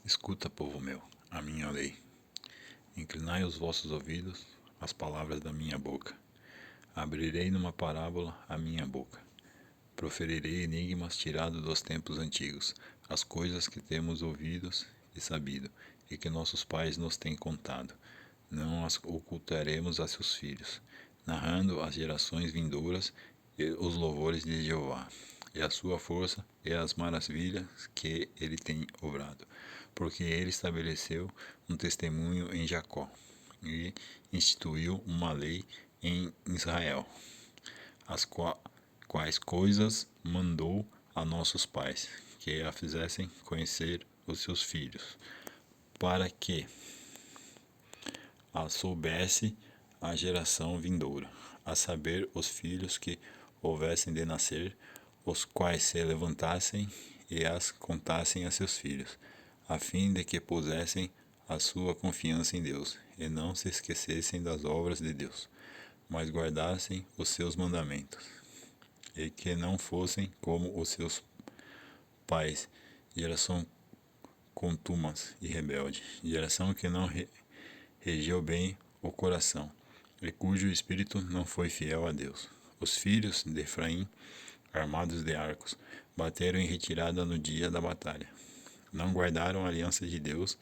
Escuta, povo meu, a minha lei. Inclinai os vossos ouvidos às palavras da minha boca. Abrirei numa parábola a minha boca. Proferirei enigmas tirados dos tempos antigos, as coisas que temos ouvidos e sabido, e que nossos pais nos têm contado. Não as ocultaremos a seus filhos, narrando às gerações vindouras os louvores de Jeová, e a sua força e as maravilhas que ele tem obrado. Porque ele estabeleceu um testemunho em Jacó, e instituiu uma lei em Israel, as quais coisas mandou a nossos pais, que a fizessem conhecer os seus filhos, para que a soubesse a geração vindoura, a saber, os filhos que houvessem de nascer, os quais se levantassem e as contassem a seus filhos, a fim de que pusessem a sua confiança em Deus, e não se esquecessem das obras de Deus, mas guardassem os seus mandamentos, e que não fossem como os seus pais, geração contumaz e rebelde, geração que não regeu bem o coração, e cujo espírito não foi fiel a Deus. Os filhos de Efraim, armados de arcos, bateram em retirada no dia da batalha. Não guardaram a aliança de Deus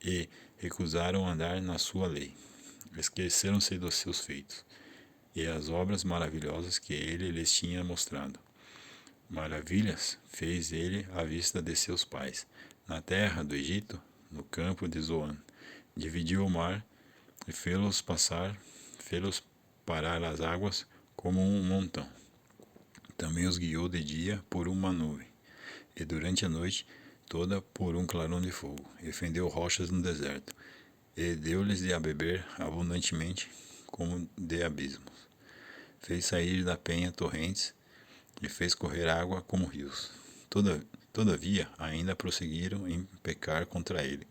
e recusaram andar na sua lei. Esqueceram-se dos seus feitos e as obras maravilhosas que ele lhes tinha mostrado. Maravilhas fez ele à vista de seus pais, na terra do Egito, no campo de Zoan. Dividiu o mar e fê-los parar as águas como um montão. Também os guiou de dia por uma nuvem, e durante a noite toda por um clarão de fogo, e fendeu rochas no deserto, e deu-lhes de a beber abundantemente, como de abismos. Fez sair da penha torrentes, e fez correr água como rios. Todavia, ainda prosseguiram em pecar contra ele,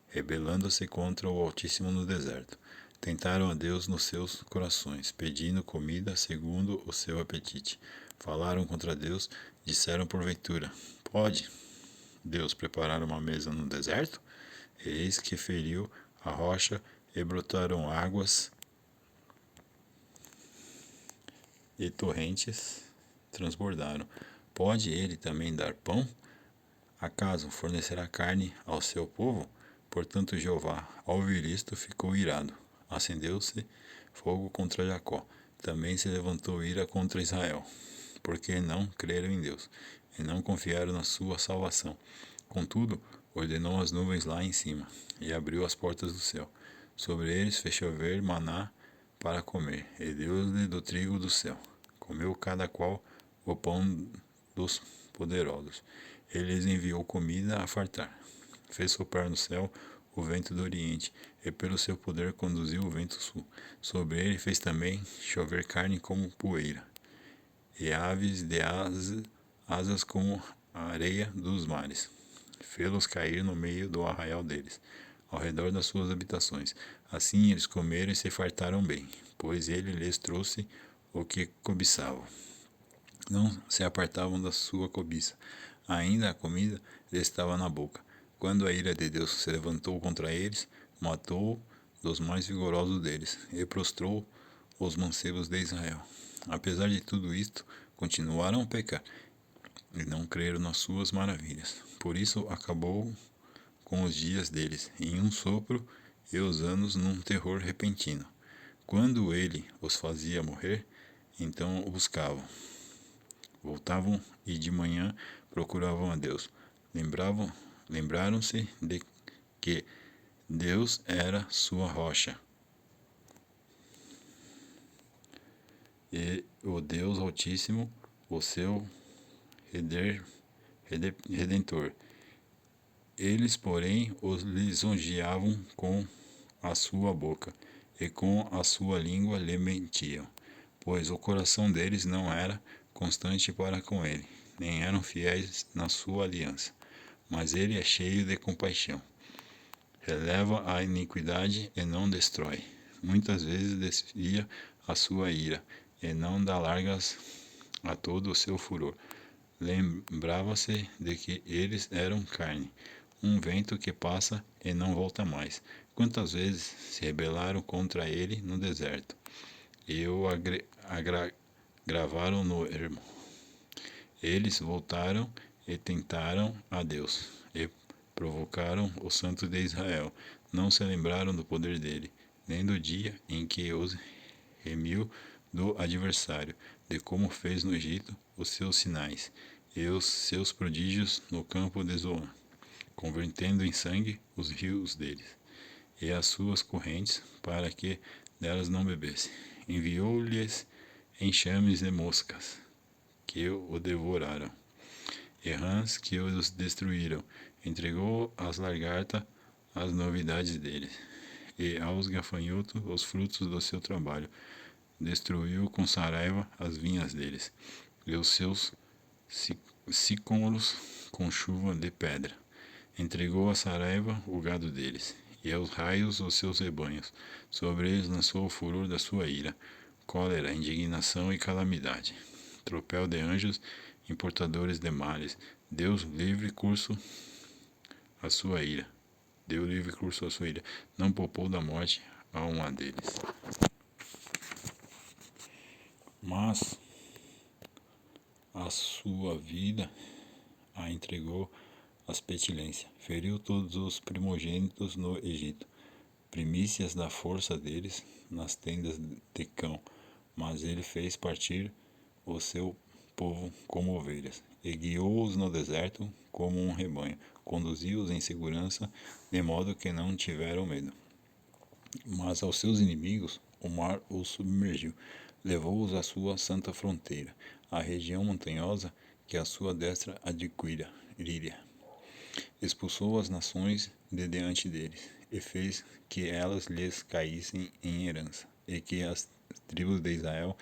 rebelando-se contra o Altíssimo no deserto. Tentaram a Deus nos seus corações, pedindo comida segundo o seu apetite. Falaram contra Deus, disseram porventura: Pode Deus preparar uma mesa no deserto? Eis que feriu a rocha e brotaram águas e torrentes transbordaram. Pode ele também dar pão? Acaso fornecerá carne ao seu povo? Portanto, Jeová, ao ouvir isto, ficou irado. Acendeu-se fogo contra Jacó. Também se levantou ira contra Israel, porque não creram em Deus e não confiaram na sua salvação. Contudo, ordenou as nuvens lá em cima e abriu as portas do céu. Sobre eles fez chover maná para comer, e deu-lhe do trigo do céu. Comeu cada qual o pão dos poderosos. Ele lhes enviou comida a fartar. Fez soprar no céu o vento do oriente, e pelo seu poder conduziu o vento sul. Sobre ele fez também chover carne como poeira, e aves de asas como a areia dos mares. Fê-los cair no meio do arraial deles, ao redor das suas habitações. Assim eles comeram e se fartaram bem, pois ele lhes trouxe o que cobiçavam. Não se apartavam da sua cobiça. Ainda a comida lhe estava na boca. Quando a ira de Deus se levantou contra eles, matou dos mais vigorosos deles e prostrou os mancebos de Israel. Apesar de tudo isto, continuaram a pecar e não creram nas suas maravilhas. Por isso acabou com os dias deles em um sopro e os anos num terror repentino. Quando ele os fazia morrer, então o buscavam. Voltavam e de manhã procuravam a Deus. Lembraram-se de que Deus era sua rocha, e o Deus Altíssimo, o seu Redentor. Eles, porém, os lisonjeavam com a sua boca, e com a sua língua lhe mentiam, pois o coração deles não era constante para com ele, nem eram fiéis na sua aliança. Mas ele é cheio de compaixão, releva a iniquidade e não destrói. Muitas vezes desvia a sua ira, e não dá largas a todo o seu furor. Lembrava-se de que eles eram carne, um vento que passa e não volta mais. Quantas vezes se rebelaram contra ele no deserto, e o agravaram no ermo. Eles voltaram e tentaram a Deus, e provocaram o Santo de Israel. Não se lembraram do poder dele, nem do dia em que os remiu do adversário, de como fez no Egito os seus sinais, e os seus prodígios no campo de Zoan, convertendo em sangue os rios deles, e as suas correntes, para que delas não bebessem. Enviou-lhes enxames de moscas, que o devoraram, e rãs que os destruíram. Entregou às lagartas as novidades deles, e aos gafanhotos os frutos do seu trabalho. Destruiu com saraiva as vinhas deles, e os seus sicômoros com chuva de pedra. Entregou a saraiva o gado deles, e aos raios os seus rebanhos. Sobre eles lançou o furor da sua ira, cólera, indignação e calamidade. Tropel de anjos, importadores de males. Deus livre curso a sua ira. Deu livre curso à sua ira. Não poupou da morte a uma deles. Mas a sua vida a entregou às pestilências. Feriu todos os primogênitos no Egito, primícias da força deles nas tendas de cão. Mas ele fez partir o seu povo como ovelhas, e guiou-os no deserto como um rebanho. Conduziu-os em segurança, de modo que não tiveram medo. Mas aos seus inimigos o mar os submergiu, levou-os à sua santa fronteira, à região montanhosa que a sua destra adquira. Expulsou as nações de diante deles, e fez que elas lhes caíssem em herança, e que as tribos de Israel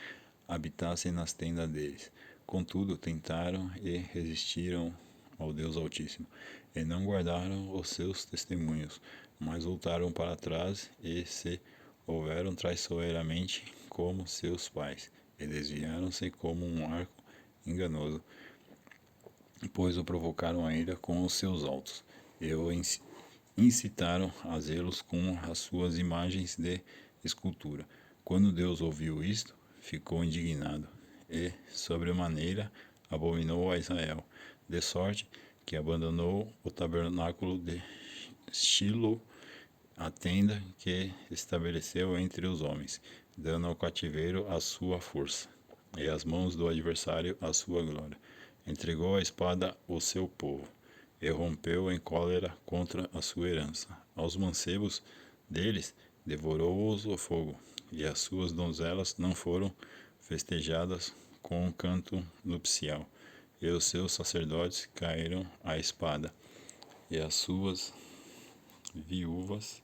habitassem nas tendas deles. Contudo, tentaram e resistiram ao Deus Altíssimo, e não guardaram os seus testemunhos, mas voltaram para trás e se houveram traiçoeiramente como seus pais, e desviaram-se como um arco enganoso, pois o provocaram a ira com os seus altos, e o incitaram a zelos com as suas imagens de escultura. Quando Deus ouviu isto, ficou indignado, e sobremaneira abominou a Israel, de sorte que abandonou o tabernáculo de Shilo, a tenda que estabeleceu entre os homens, dando ao cativeiro a sua força, e às mãos do adversário a sua glória. Entregou à espada o seu povo, e rompeu em cólera contra a sua herança. Aos mancebos deles devorou-os o fogo, e as suas donzelas não foram festejadas com um canto nupcial. E os seus sacerdotes caíram à espada, e as suas viúvas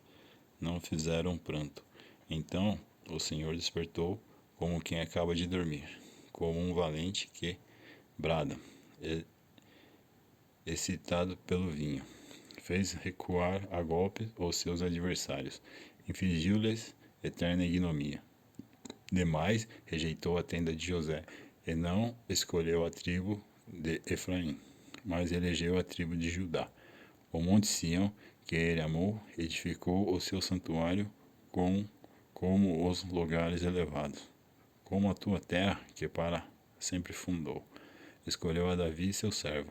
não fizeram pranto. Então o Senhor despertou como quem acaba de dormir, como um valente que brada, excitado pelo vinho. Fez recuar a golpes os seus adversários, infligiu-lhes eterna ignomia. Demais, rejeitou a tenda de José, e não escolheu a tribo de Efraim, mas elegeu a tribo de Judá. O monte Sião, que ele amou, edificou o seu santuário como os lugares elevados, como a tua terra, que para sempre fundou. Escolheu a Davi, seu servo,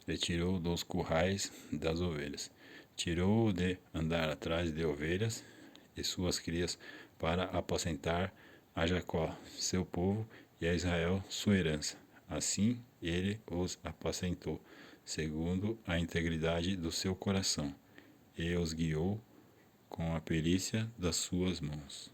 e tirou dos currais das ovelhas. Tirou-o de andar atrás de ovelhas e suas crias para apacentar a Jacó, seu povo, e a Israel, sua herança. Assim ele os apacentou, segundo a integridade do seu coração, e os guiou com a perícia das suas mãos.